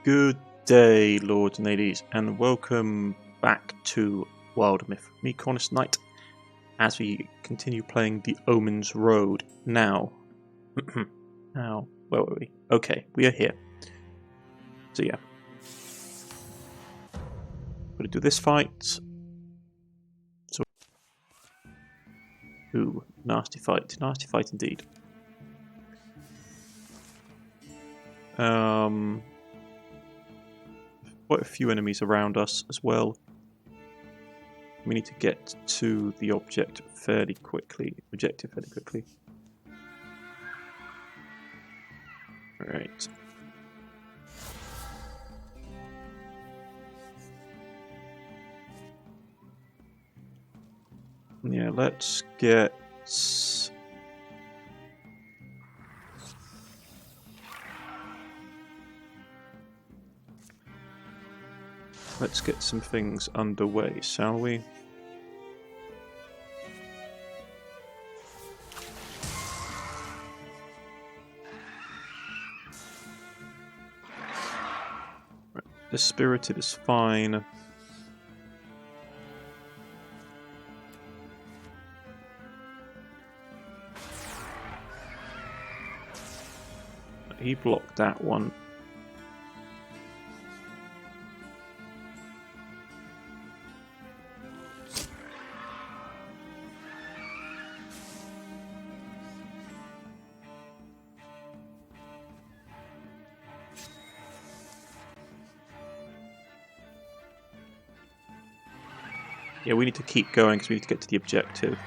Good day, lords and ladies, and welcome back to WilderMyth. Me, Cornish-knight, as we continue playing the Omenroad. Now, where were we? Okay, we are here. So yeah, gonna do this fight. So, ooh, nasty fight indeed. Quite a few enemies around us as well. We need to get to the objective fairly quickly. Alright. Yeah, let's get... Let's get some things underway, shall we? Right. The spirited is fine. He blocked that one. Yeah, we need to keep going because we need to get to the objective.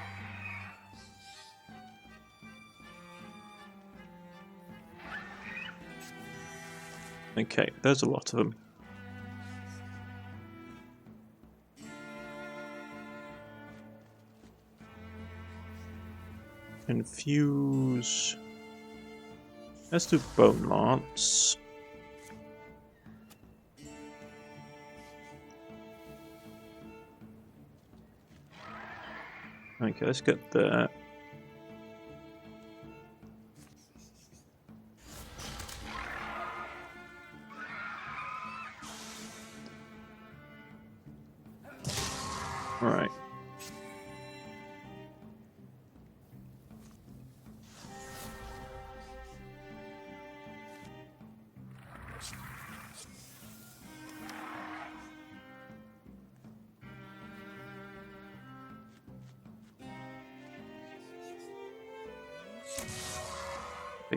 Okay, there's a lot of them. Infuse. Let's do Bone Lance. Okay, let's get there. Alright.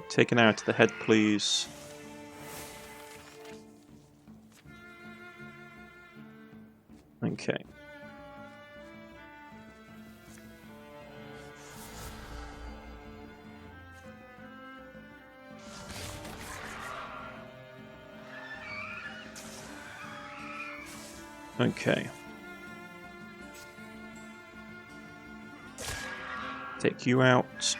Take an arrow to the head, please. Okay. Okay. Take you out.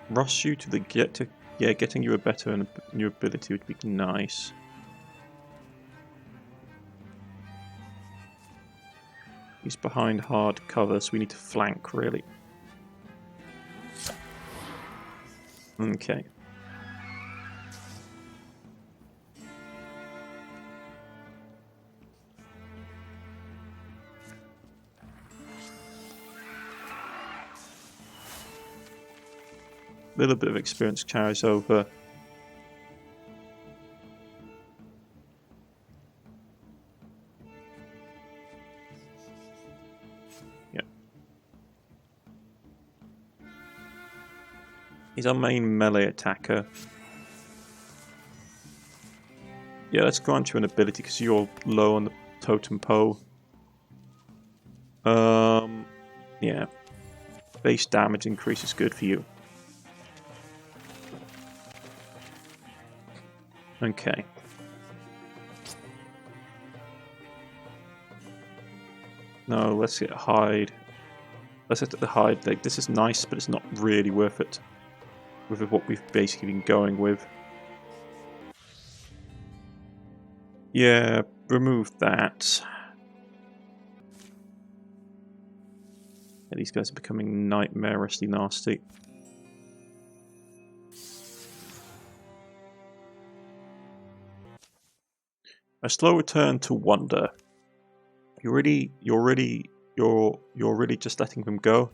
Rush you to the getting you a better new ability would be nice. He's behind hard cover, so we need to flank really. Okay. Little bit of experience carries over. Yep. He's our main melee attacker. Yeah, let's grant you an ability because you're low on the totem pole. Yeah. Base damage increase is good for you. Okay. No, let's get a hide. Let's get the hide. Like, this is nice, but it's not really worth it with what we've basically been going with. Yeah, remove that. Yeah, these guys are becoming nightmarishly nasty. A slow return to wonder. You're really just letting them go?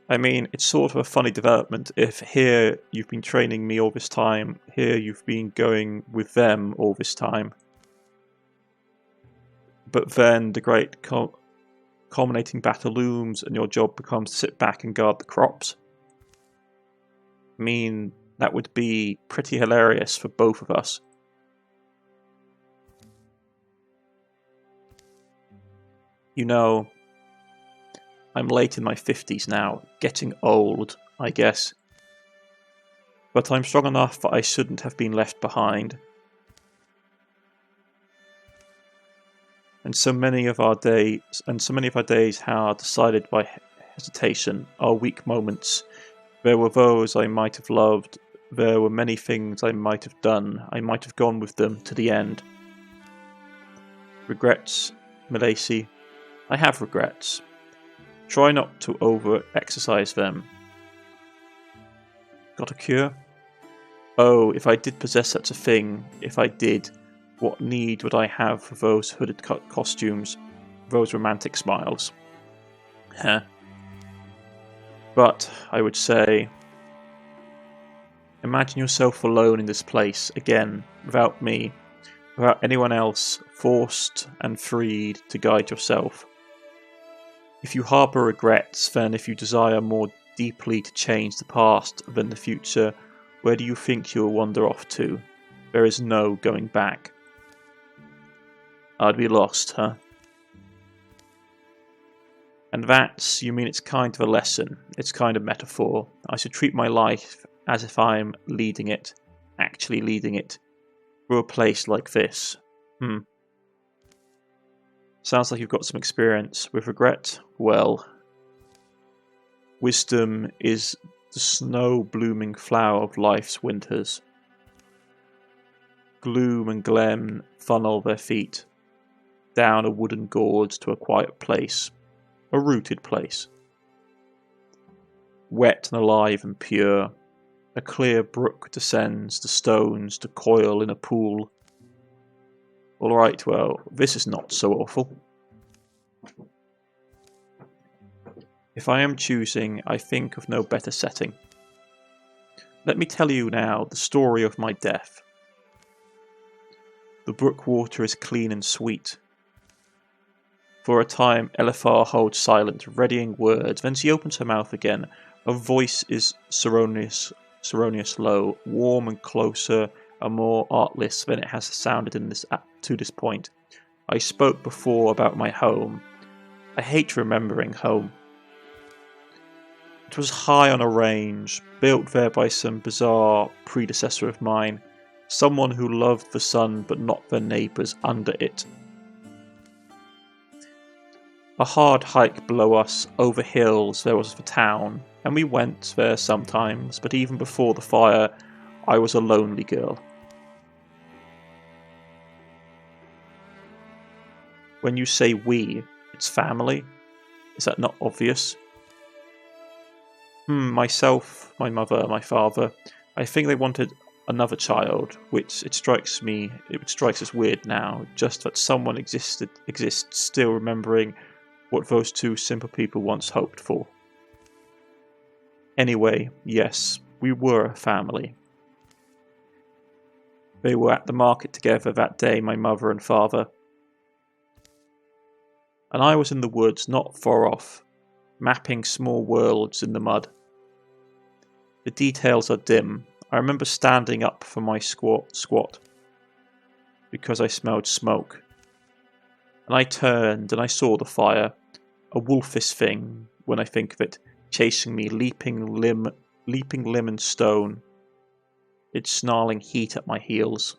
I mean, it's sort of a funny development if here you've been training me all this time, here you've been going with them all this time. But then the great culminating battle looms and your job becomes to sit back and guard the crops. I mean, that would be pretty hilarious for both of us. You know, I'm late in my 50s now, getting old, I guess. But I'm strong enough that I shouldn't have been left behind. And so many of our days are decided by hesitation, our weak moments. There were those I might have loved, there were many things I might have done, I might have gone with them to the end. Regrets, Malacy. I have regrets. Try not to over-exercise them. Got a cure? Oh, if I did possess such a thing, if I did, what need would I have for those hooded costumes, those romantic smiles? Heh. But, I would say, imagine yourself alone in this place, again, without me, without anyone else, forced and freed to guide yourself. If you harbour regrets, then if you desire more deeply to change the past than the future, where do you think you'll wander off to? There is no going back. I'd be lost, huh? And that's, you mean it's kind of a lesson, it's kind of metaphor. I should treat my life as if I'm leading it, actually leading it, through a place like this. Sounds like you've got some experience with regret. Well, wisdom is the snow-blooming flower of life's winters. Gloom and glen funnel their feet down a wooden gorge to a quiet place, a rooted place. Wet and alive and pure, a clear brook descends the stones to coil in a pool. Alright, well, this is not so awful. If I am choosing, I think of no better setting. Let me tell you now the story of my death. The brook water is clean and sweet. For a time, Elifar holds silent, readying words. Then she opens her mouth again. Her voice is ceremonious low, warm and closer, and more artless than it has sounded to this point. I spoke before about my home. I hate remembering home. It was high on a range, built there by some bizarre predecessor of mine, someone who loved the sun but not their neighbours under it. A hard hike below us, over hills, there was the town, and we went there sometimes, but even before the fire, I was a lonely girl. When you say we, it's family? Is that not obvious? Myself, my mother, my father, I think they wanted another child, which it strikes as weird now, just that someone exists still remembering what those two simple people once hoped for. Anyway, yes, we were a family. They were at the market together that day, my mother and father. And I was in the woods not far off, mapping small worlds in the mud. The details are dim. I remember standing up from my squat because I smelled smoke. And I turned and I saw the fire, a wolfish thing when I think of it, chasing me, leaping limb and stone, its snarling heat at my heels.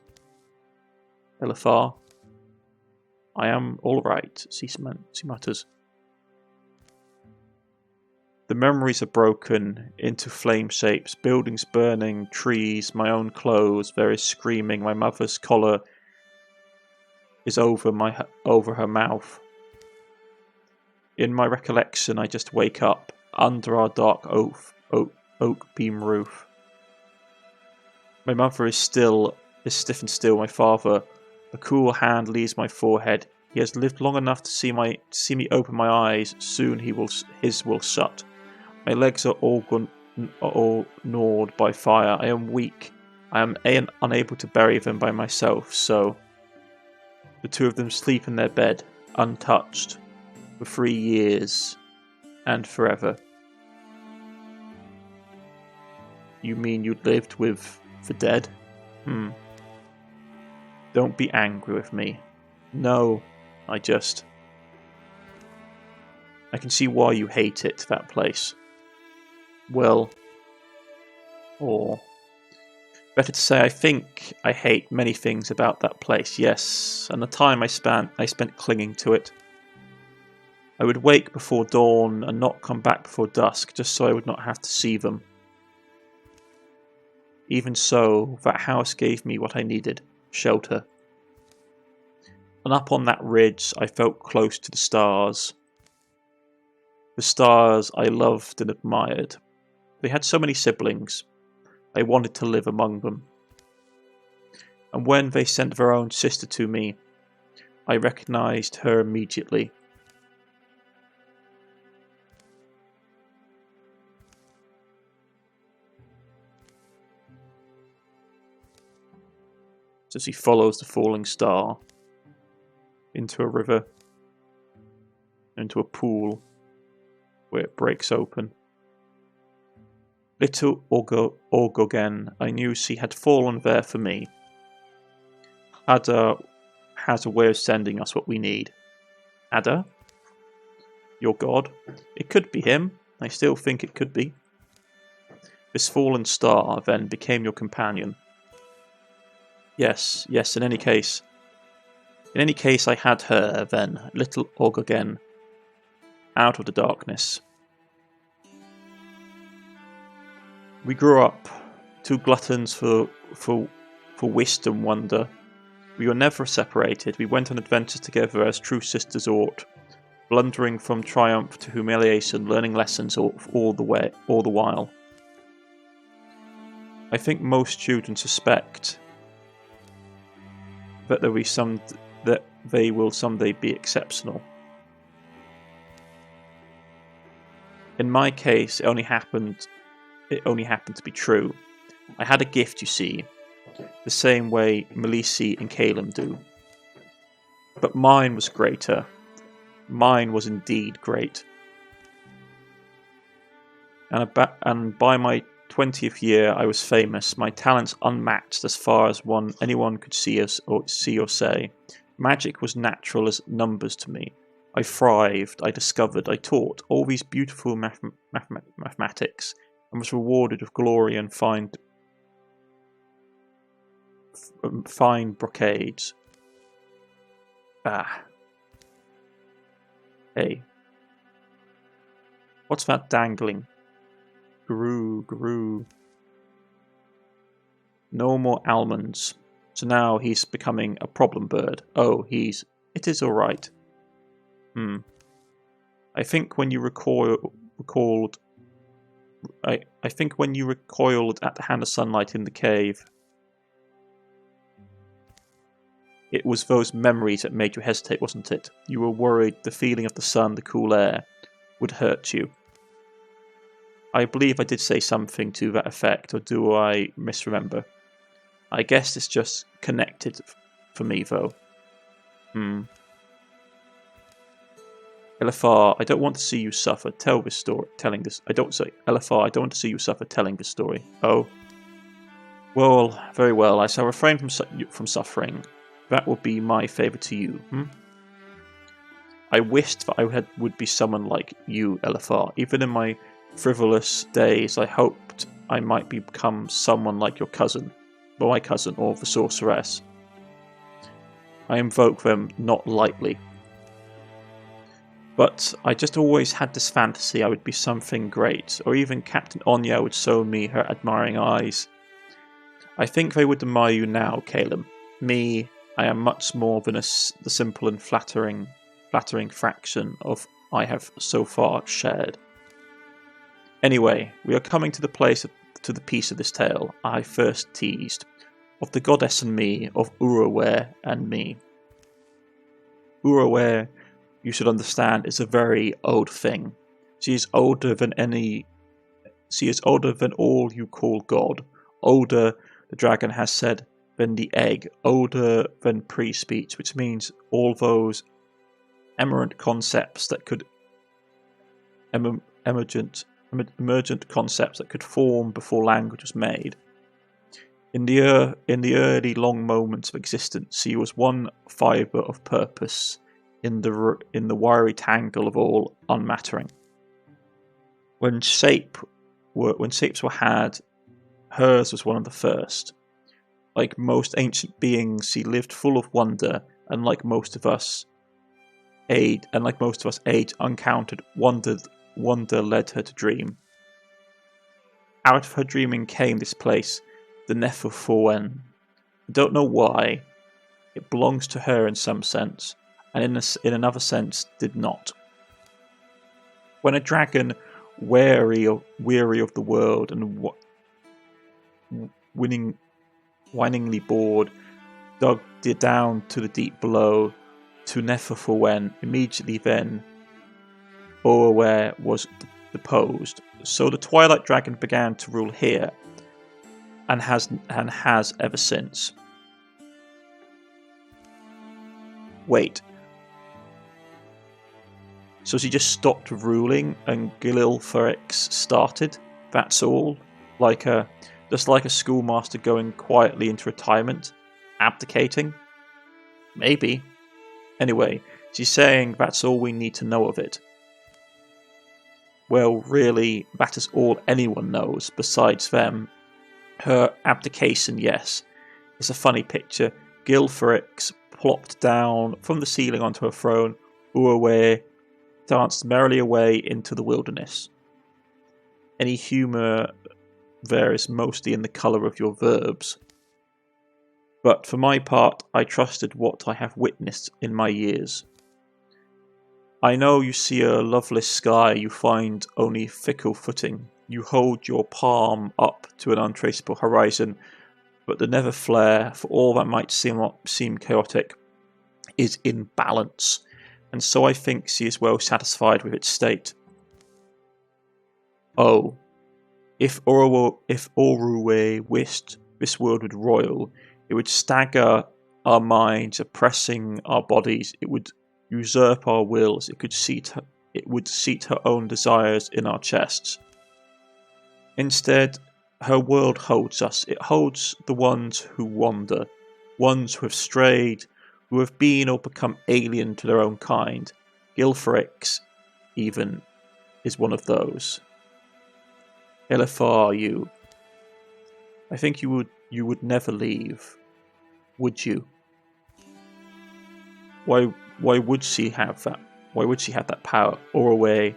Elifar, I am all right, she mutters. The memories are broken into flame shapes, buildings burning, trees, my own clothes, there is screaming, my mother's collar is over her mouth. In my recollection, I just wake up under our dark oak beam roof. My mother is stiff and still. My father, a cool hand leaves my forehead. He has lived long enough to see me open my eyes. Soon his will shut. My legs are all gnawed by fire. I am weak. I am unable to bury them by myself, so the two of them sleep in their bed, untouched, for 3 years and forever. You mean you lived with the dead? Don't be angry with me. No, I can see why you hate it, that place. Well, or better to say, I think I hate many things about that place, yes, and the time I spent clinging to it. I would wake before dawn and not come back before dusk, just so I would not have to see them. Even so, that house gave me what I needed, shelter. And up on that ridge, I felt close to the stars. The stars I loved and admired. They had so many siblings. I wanted to live among them. And when they sent their own sister to me, I recognized her immediately. As he follows the falling star into a river, into a pool where it breaks open. Little Orgogen, I knew she had fallen there for me. Ada has a way of sending us what we need. Ada? Your god? It could be him. I still think it could be. This fallen star then became your companion. Yes, in any case, I had her then, little Orgogen, out of the darkness. We grew up, two gluttons for whist and wonder. We were never separated. We went on adventures together as true sisters ought, blundering from triumph to humiliation, learning lessons all the while. I think most children suspect that they will someday be exceptional. In my case, it only happened to be true. I had a gift, you see, the same way Melisi and Calum do. But mine was greater. Mine was indeed great. And by my 20th year, I was famous. My talents unmatched as far as anyone could see or say. Magic was natural as numbers to me. I thrived, I discovered, I taught all these beautiful mathematics, and was rewarded with glory and fine brocades. Hey. What's that dangling? Guru. No more almonds. So now he's becoming a problem bird. Oh, it is alright. I think when you recoiled at the hand of sunlight in the cave, it was those memories that made you hesitate, wasn't it? You were worried the feeling of the sun, the cool air, would hurt you. I believe I did say something to that effect, or do I misremember? I guess it's just connected for me, though. Elefar, I don't want to see you suffer. Telling this. Elefar, I don't want to see you suffer telling this story. Oh. Well, very well. I shall refrain from suffering. That would be my favour to you. I wished that I would be someone like you, Elefar. Even in my frivolous days, I hoped I might become someone like your cousin, or my cousin, or the sorceress. I invoke them not lightly. But I just always had this fantasy I would be something great, or even Captain Onya would show me her admiring eyes. I think they would admire you now, Calum. Me, I am much more than the simple and flattering fraction of I have so far shared. Anyway, we are coming to the piece of this tale I first teased, of the goddess and me, of Unravel and me. Unravel, you should understand, is a very old thing. She is older than all you call God. Older, the dragon has said, than the egg. Older than pre-speech, which means all those emergent concepts that could emergent concepts that could form before language was made. In the early long moments of existence, she was one fibre of purpose in the wiry tangle of all unmattering. When shapes were had, hers was one of the first. Like most ancient beings, she lived full of wonder, and like most of us, age uncounted, wonder led her to dream. Out of her dreaming came this place, the Neferfowen. I don't know why. It belongs to her in some sense, and in another sense did not. When a dragon, weary of the world and whiningly bored, dug down to the deep below, to Neferfowen, immediately then, Unravel was deposed. So the Twilight Dragon began to rule here, and has ever since. Wait. So she just stopped ruling and Gililferix started? That's all? Just like a schoolmaster going quietly into retirement? Abdicating? Maybe. Anyway, she's saying that's all we need to know of it. Well, really, that is all anyone knows besides them. Her abdication, yes. It's a funny picture. Gilferix plopped down from the ceiling onto her throne. Unravel danced merrily away into the wilderness. Any humour there is mostly in the colour of your verbs. But for my part, I trusted what I have witnessed in my years. I know you see a loveless sky, you find only fickle footing. You hold your palm up to an untraceable horizon, but the never flare, for all that might seem chaotic, is in balance, and so I think she is well satisfied with its state. Oh, if Unravel wished this world would roil, it would stagger our minds, oppressing our bodies. It would usurp our wills. It would seat her own desires in our chests. Instead, her world holds us. It holds the ones who wander, ones who have strayed, who have been or become alien to their own kind. Gilferix, even, is one of those. Elefar, you. I think you would never leave, would you? Why would she have that? Why would she have that power? Or away,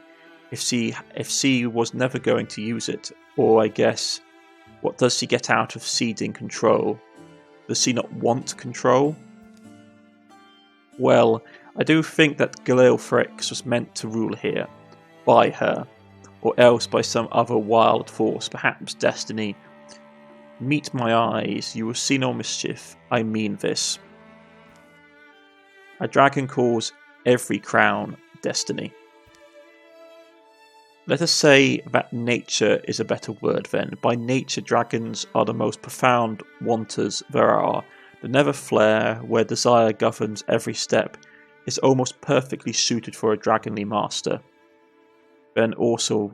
if she was never going to use it? Or I guess, what does she get out of ceding control? Does she not want control? Well, I do think that Gililferix was meant to rule here, by her, or else by some other wild force, perhaps destiny. Meet my eyes, you will see no mischief, I mean this. A dragon calls every crown destiny. Let us say that nature is a better word then. By nature, dragons are the most profound wanters there are. The never flare, where desire governs every step, is almost perfectly suited for a dragonly master. Then also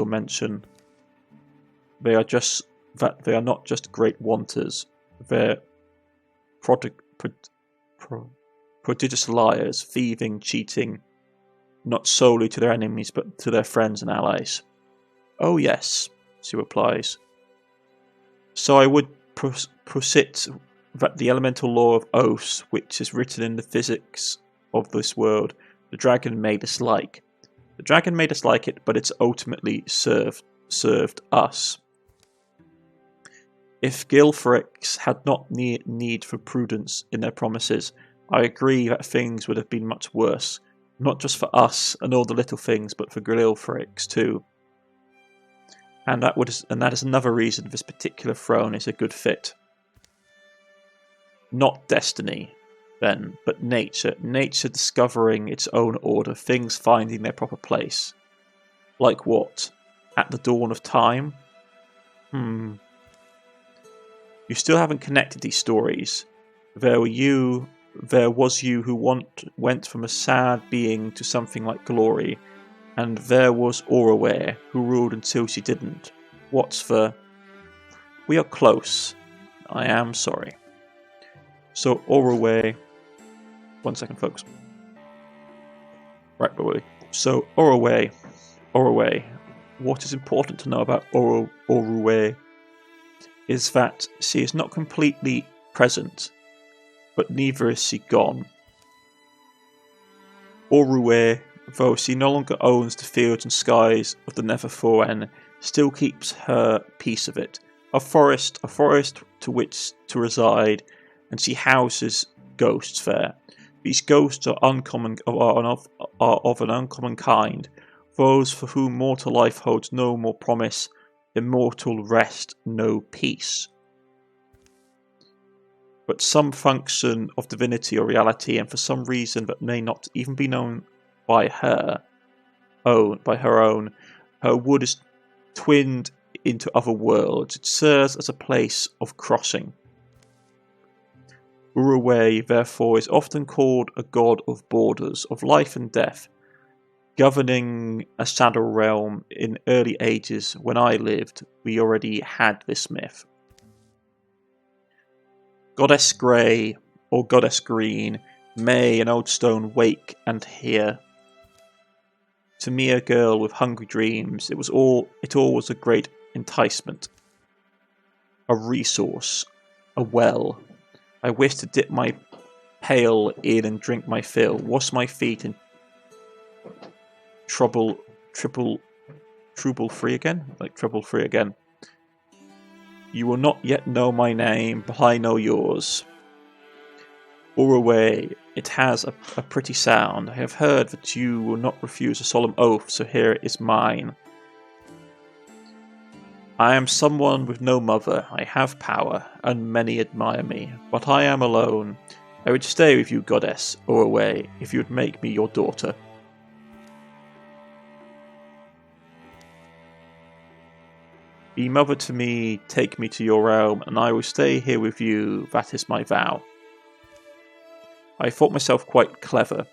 mention they are not just great wanters, they're prodigious liars, thieving, cheating, not solely to their enemies but to their friends and allies. Oh yes, she replies. So I would posit that the elemental law of oaths, which is written in the physics of this world, the dragon may dislike. The dragon may dislike it, but it's ultimately served us. If Gilferix had not need for prudence in their promises, I agree that things would have been much worse. Not just for us and all the little things, but for Grililfrix too. And that is another reason this particular throne is a good fit. Not destiny, then, but nature. Nature discovering its own order, things finding their proper place. Like what? At the dawn of time? You still haven't connected these stories. There was you who went from a sad being to something like glory, and there was Oraware, who ruled until she didn't. What's the... We are close. I am sorry. So Oraware... One second, folks. Right, boy. So Oraware. What is important to know about Oraware is that she is not completely present, but neither is she gone. Oraware, though she no longer owns the fields and skies of the Netherforen, still keeps her piece of it, a forest to which to reside, and she houses ghosts there. These ghosts are of an uncommon kind, those for whom mortal life holds no more promise, immortal rest no peace. But some function of divinity or reality, and for some reason that may not even be known by her own, her wood is twinned into other worlds. It serves as a place of crossing. Uruway, therefore, is often called a god of borders, of life and death, governing a shadow realm. In early ages, when I lived, we already had this myth. Goddess Grey, or Goddess Green, may an old stone wake and hear. To me, a girl with hungry dreams, it all was a great enticement. A resource, a well. I wished to dip my pail in and drink my fill, wash my feet in trouble free again. You will not yet know my name, but I know yours. Uruway, it has a pretty sound. I have heard that you will not refuse a solemn oath, so here is mine. I am someone with no mother. I have power, and many admire me, but I am alone. I would stay with you, goddess, Uruway, if you would make me your daughter. Be mother to me, take me to your realm, and I will stay here with you. That is my vow. I thought myself quite clever.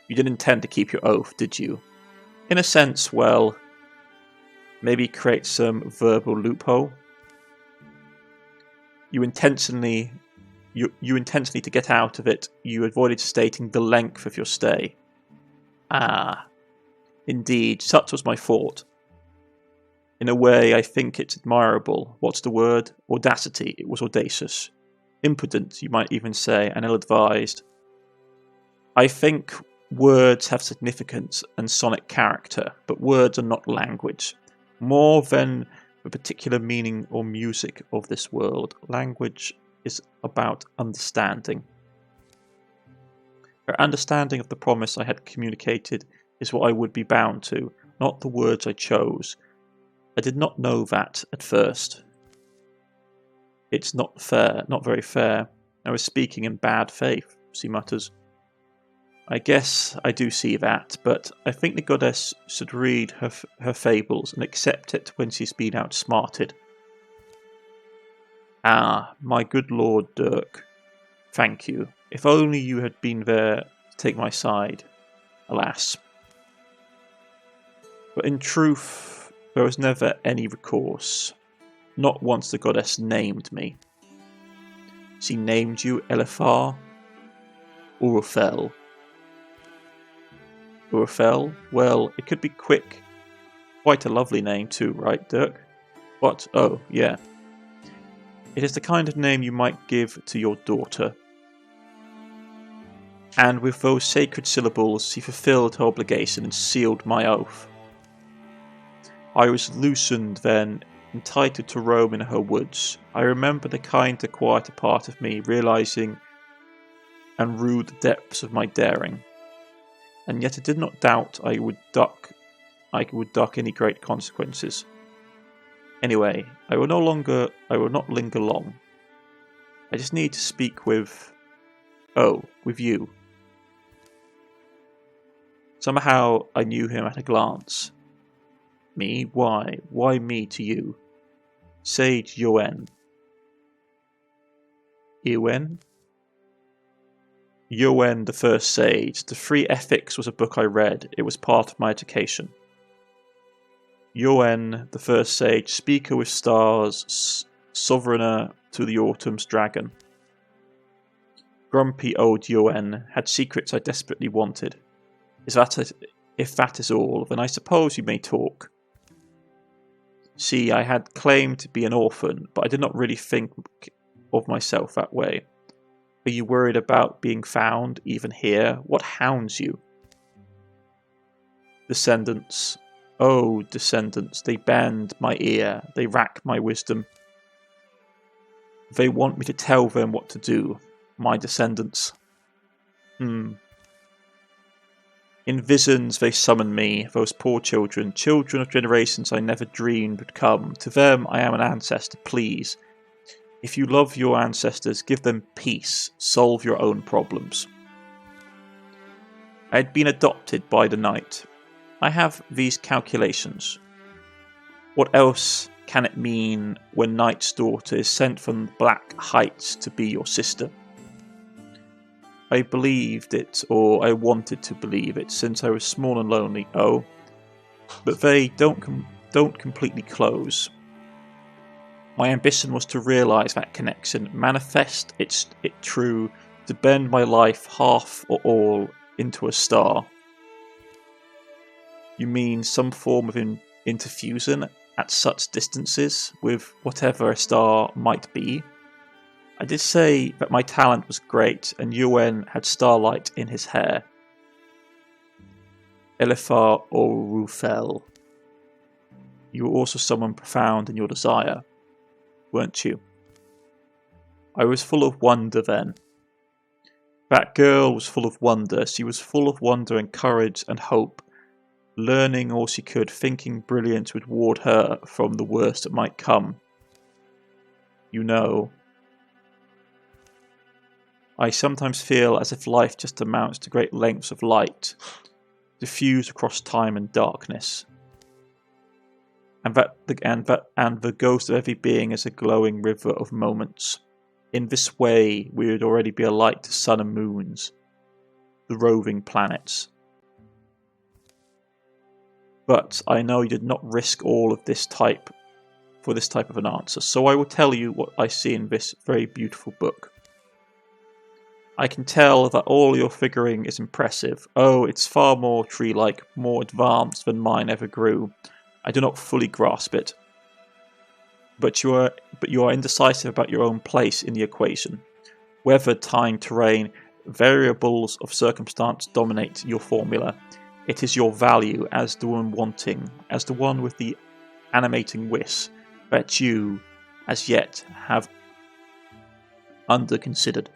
You didn't intend to keep your oath, did you? In a sense, well, maybe create some verbal loophole. You intentionally to get out of it, you avoided stating the length of your stay. Ah, indeed, such was my thought. In a way, I think it's admirable. What's the word? Audacity. It was audacious. Impudent, you might even say, and ill-advised. I think words have significance and sonic character, but words are not language. More than the particular meaning or music of this world, language is about understanding. Her understanding of the promise I had communicated is what I would be bound to, not the words I chose. I did not know that at first. It's not fair, not very fair. I was speaking in bad faith, she mutters. I guess I do see that, but I think the goddess should read her fables and accept it when she's been outsmarted. Ah, my good Lord Dirk. Thank you. If only you had been there to take my side. Alas. But in truth, there was never any recourse. Not once the goddess named me. She named you Elifar? Urufel. Urufel? Well, it could be quick. Quite a lovely name too, right, Dirk? What? Oh, yeah. It is the kind of name you might give to your daughter. And with those sacred syllables, she fulfilled her obligation and sealed my oath. I was loosened then, entitled to roam in her woods. I remember the kinder, quieter part of me realizing and rue the depths of my daring. and yet I did not doubt I would duck any great consequences. Anyway, I will not linger long. I just need to speak with you. Somehow I knew him at a glance. Me? Why? Why me to you? Sage Yuen. Yuen? Yuen the First Sage. The Three Ethics was a book I read. It was part of my education. Yuen the First Sage, speaker with stars, sovereigner to the autumn's dragon. Grumpy old Yuen had secrets I desperately wanted. If that is all, then I suppose you may talk. See, I had claimed to be an orphan, but I did not really think of myself that way. Are you worried about being found, even here? What hounds you? Descendants. Oh, descendants, they bend my ear, they rack my wisdom. They want me to tell them what to do, my descendants. In visions they summon me, those poor children of generations I never dreamed would come. To them I am an ancestor, please. If you love your ancestors, give them peace, solve your own problems. I had been adopted by the knight. I have these calculations. What else can it mean when Knight's daughter is sent from the Black Heights to be your sister? I believed it, or I wanted to believe it, since I was small and lonely. Oh, but they don't completely close. My ambition was to realise that connection, manifest it true, to bend my life half or all into a star. You mean some form of interfusion at such distances with whatever a star might be? I did say that my talent was great, and Yuen had starlight in his hair. Elifar Orufel. You were also someone profound in your desire, weren't you? I was full of wonder then. That girl was full of wonder. She was full of wonder and courage and hope. Learning all she could, thinking brilliance would ward her from the worst that might come. You know, I sometimes feel as if life just amounts to great lengths of light, diffused across time and darkness, and the ghost of every being is a glowing river of moments. In this way, we would already be a light to sun and moons, the roving planets. But I know you did not risk all of this type for this type of an answer, so I will tell you what I see in this very beautiful book. I can tell that all your figuring is impressive. Oh, it's far more tree-like, more advanced than mine ever grew. I do not fully grasp it. But you are indecisive about your own place in the equation. Weather, time, terrain, variables of circumstance dominate your formula. It is your value as the one wanting, as the one with the animating wish, that you, as yet, have under-considered.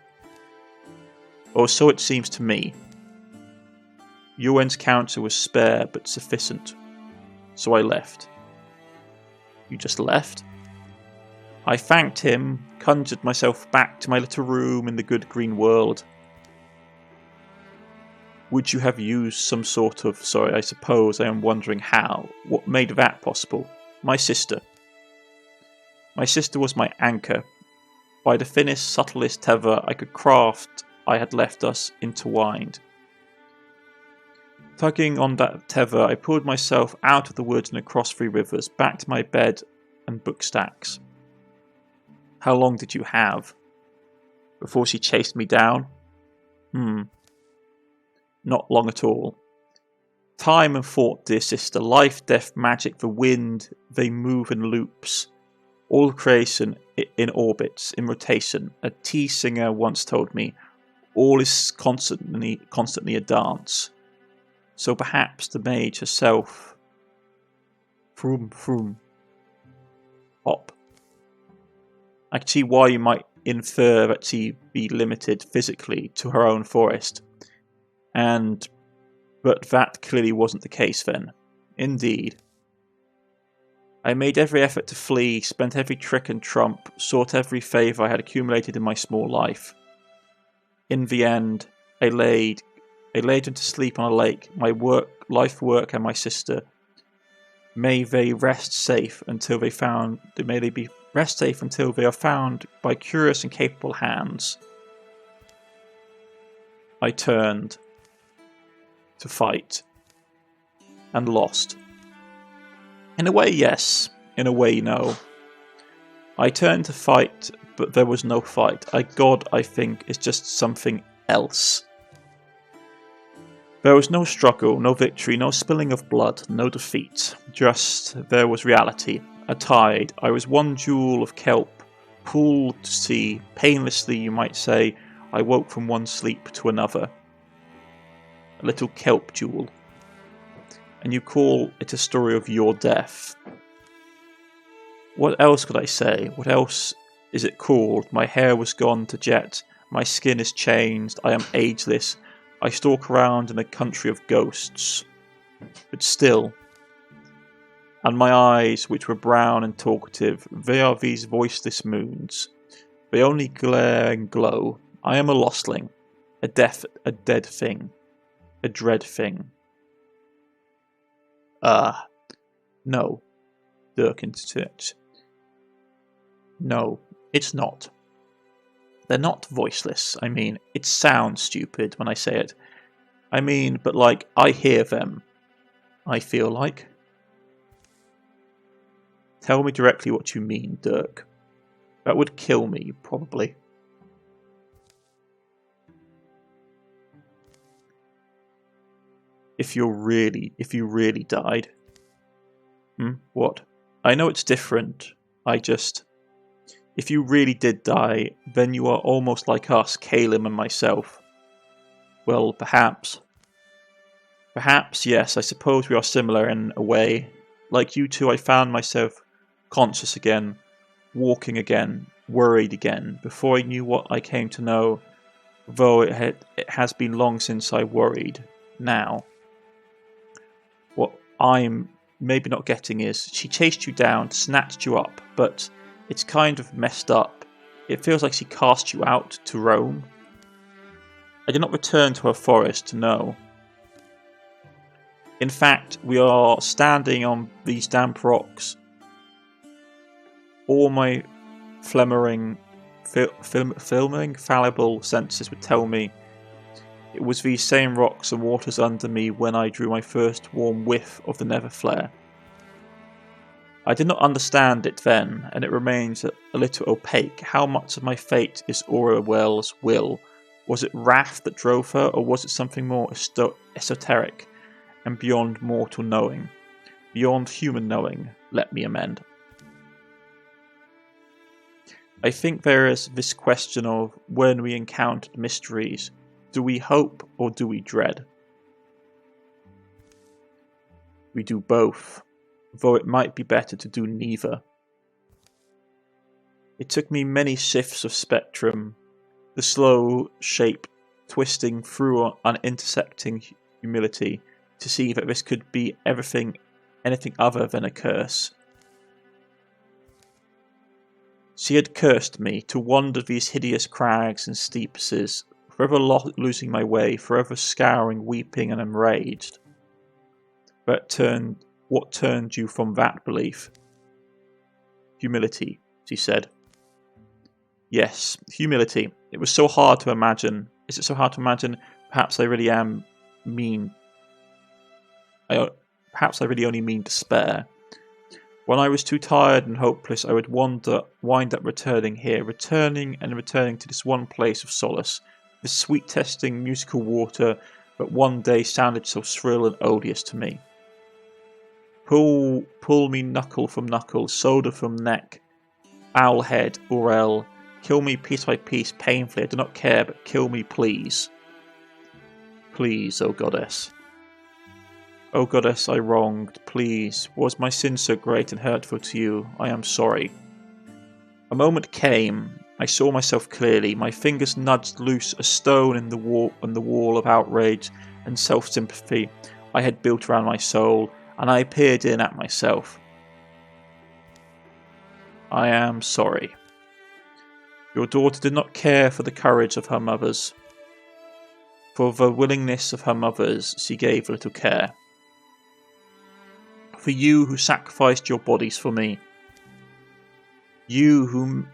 Or so it seems to me. Yuen's counsel was spare but sufficient, so I left. You just left? I thanked him, conjured myself back to my little room in the good green world. Would you have used some sort of... Sorry, I suppose I am wondering how. What made that possible? My sister. My sister was my anchor. By the thinnest, subtlest tether I could craft, I had left us intertwined. Tugging on that tether, I pulled myself out of the woods and across 3 rivers, back to my bed and book stacks. How long did you have? Before she chased me down? Not long at all. Time and thought, dear sister, life, death, magic, the wind, they move in loops. All creation in orbits, in rotation. A tea singer once told me, all is constantly a dance. So perhaps the mage herself... Vroom, vroom. Hop. I can see why you might infer that she be limited physically to her own forest. And But that clearly wasn't the case then. Indeed. I made every effort to flee, spent every trick and trump, sought every favour I had accumulated in my small life. In the end, I laid them to sleep on a lake, my life work and my sister. May they rest safe until they are found by curious and capable hands. I turned to fight and lost. In a way, yes. In a way, no. I turned to fight, but there was no fight. God, I think, is just something else. There was no struggle, no victory, no spilling of blood, no defeat. Just there was reality, a tide. I was one jewel of kelp, pulled to sea, painlessly you might say. I woke from one sleep to another. A little kelp jewel. And you call it a story of your death. What else could I say? What else is it called? My hair was gone to jet. My skin is changed. I am ageless. I stalk around in a country of ghosts. But still. And my eyes, which were brown and talkative, they are these voiceless moons. They only glare and glow. I am a lostling. A dead thing. A dread thing. No. Dirk interjects. No, it's not. They're not voiceless. I mean, it sounds stupid when I say it. I mean, but like, I hear them. I feel like. Tell me directly what you mean, Dirk. That would kill me, probably. If you really died. What? I know it's different. If you really did die, then you are almost like us, Caleb and myself. Well, perhaps. Perhaps, yes, I suppose we are similar in a way. Like you two, I found myself conscious again, walking again, worried again, before I knew what I came to know, though it has been long since I worried. Now. What I'm maybe not getting is, she chased you down, snatched you up, but it's kind of messed up. It feels like she cast you out to roam. I did not return to her forest, no. In fact, we are standing on these damp rocks. All my filming fallible senses would tell me it was these same rocks and waters under me when I drew my first warm whiff of the nether flare. I did not understand it then, and it remains a little opaque. How much of my fate is Aurorwell's will? Was it wrath that drove her, or was it something more esoteric and beyond mortal knowing? Beyond human knowing, let me amend. I think there is this question of when we encountered mysteries, do we hope or do we dread? We do both, though it might be better to do neither. It took me many shifts of spectrum, the slow shape twisting through an intersecting humility, to see that this could be anything other than a curse. She had cursed me to wander these hideous crags and steepises, forever losing my way, forever scouring, weeping and enraged. But what turned you from that belief? Humility, she said. Yes, humility. It was so hard to imagine. Is it so hard to imagine? Perhaps I really am mean. Perhaps I really only mean despair. When I was too tired and hopeless, I would wind up returning here, returning to this one place of solace, this sweet-testing musical water that one day sounded so shrill and odious to me. Pull me knuckle from knuckle, soda from neck, owlhead, Aurel, kill me piece by piece, painfully, I do not care, but kill me, please. Please, O goddess. O goddess, I wronged, please, was my sin so great and hurtful to you? I am sorry. A moment came, I saw myself clearly, my fingers nudged loose a stone in the wall of outrage, and self-sympathy I had built around my soul, and I peered in at myself. I am sorry. Your daughter did not care for the courage of her mothers. For the willingness of her mothers she gave little care. For you who sacrificed your bodies for me. You who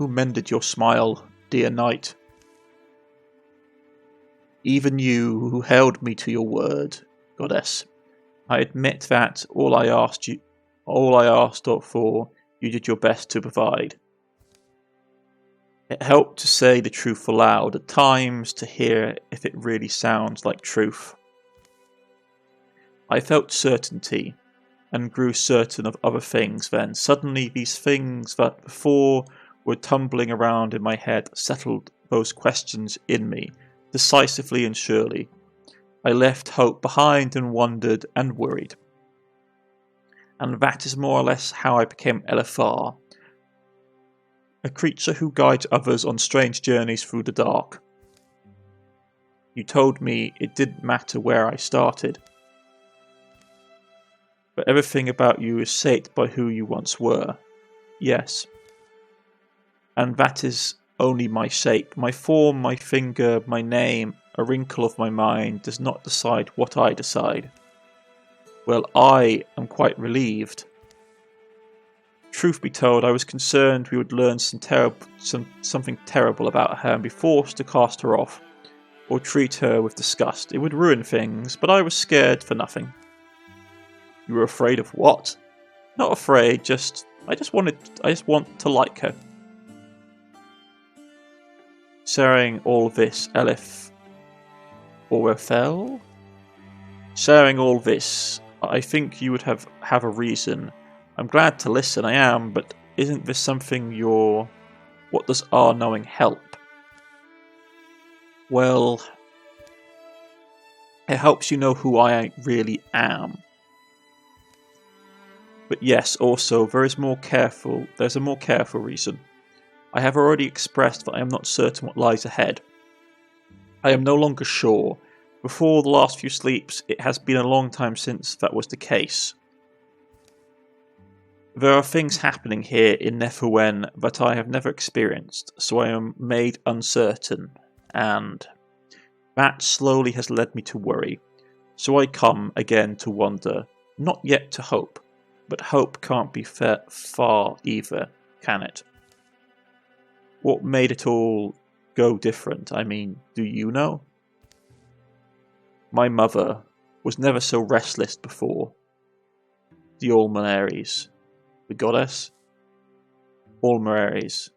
mended your smile, dear knight. Even you who held me to your word, goddess. I admit that all I asked for, you did your best to provide. It helped to say the truth aloud, at times to hear if it really sounds like truth. I felt certainty, and grew certain of other things then. Suddenly these things that before were tumbling around in my head settled those questions in me, decisively and surely. I left hope behind and wondered and worried. And that is more or less how I became LFR, a creature who guides others on strange journeys through the dark. You told me it didn't matter where I started, but everything about you is shaped by who you once were. Yes. And that is only my shape. My form, my finger, my name, a wrinkle of my mind does not decide what I decide. Well, I am quite relieved. Truth be told, I was concerned we would learn something terrible about her and be forced to cast her off, or treat her with disgust. It would ruin things, but I was scared for nothing. You were afraid of what? Not afraid, I just want to like her. Sharing all this, Elif Orefel? Sharing all this, I think you would have a reason. I'm glad to listen, I am, but isn't this something what does our knowing help? Well, it helps you know who I really am. But yes, also, there's a more careful reason. I have already expressed that I am not certain what lies ahead. I am no longer sure. Before the last few sleeps, it has been a long time since that was the case. There are things happening here in Neferwen that I have never experienced, so I am made uncertain, and that slowly has led me to worry. So I come again to wonder, not yet to hope, but hope can't be far either, can it? What made it all go different? I mean, do you know? My mother was never so restless before. The Omenroad. The goddess? Omenroad.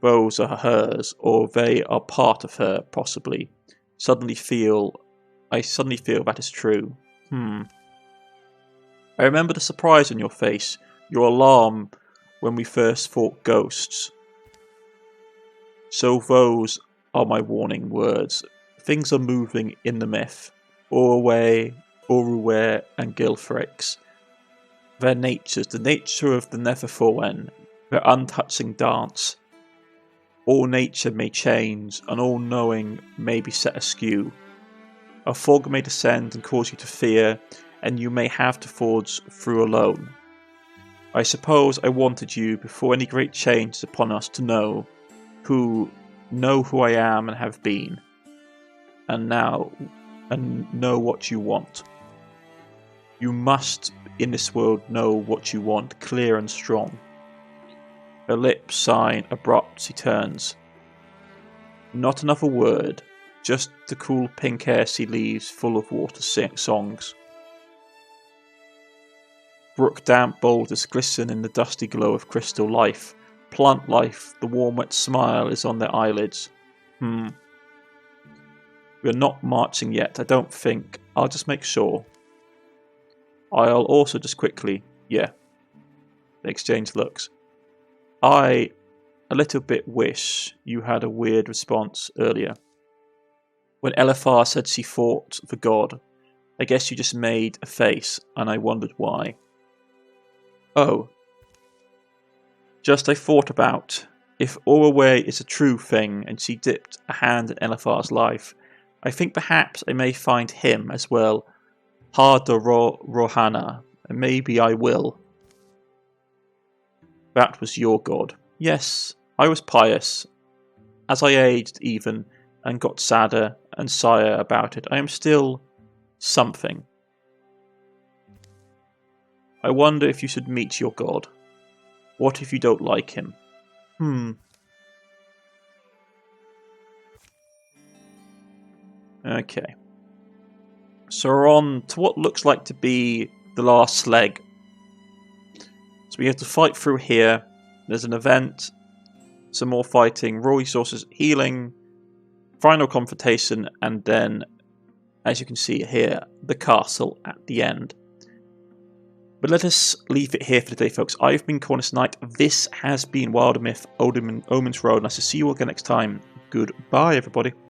Those are hers, or they are part of her, possibly. I suddenly feel that is true. I remember the surprise on your face, your alarm when we first fought ghosts. So those are my warning words. Things are moving in the myth. Orwe, and Gilfrix. Their natures, the nature of the Neferwen, their untouching dance. All nature may change, and all knowing may be set askew. A fog may descend and cause you to fear, and you may have to forge through alone. I suppose I wanted you, before any great change is upon us, to know who I am and have been, and know what you want. You must, in this world, know what you want, clear and strong. Her lips sign abrupt, she turns. Not another word, just the cool pink air she leaves full of water songs. Brook damp boulders glisten in the dusty glow of crystal life. Plant life, the warm wet smile is on their eyelids. We're not marching yet, I don't think. I'll just make sure. I'll also just quickly, yeah. They exchange looks. I a little bit wish you had a weird response earlier. When Elifar said she fought the god, I guess you just made a face, and I wondered why. Oh. Just I thought about, if Orwe is a true thing and she dipped a hand in Elifar's life, I think perhaps I may find him as well. Harder Rohana, and maybe I will. That was your god. Yes, I was pious. As I aged even, and got sadder and sire about it, I am still something. I wonder if you should meet your god. What if you don't like him? Okay. So we're on to what looks like to be the last leg. So we have to fight through here. There's an event, some more fighting, raw resources, healing, final confrontation, and then, as you can see here, the castle at the end. But let us leave it here for today, folks. I've been Cornish-knight. This has been WilderMyth, Omenroad, and I shall see you all again next time. Goodbye, everybody.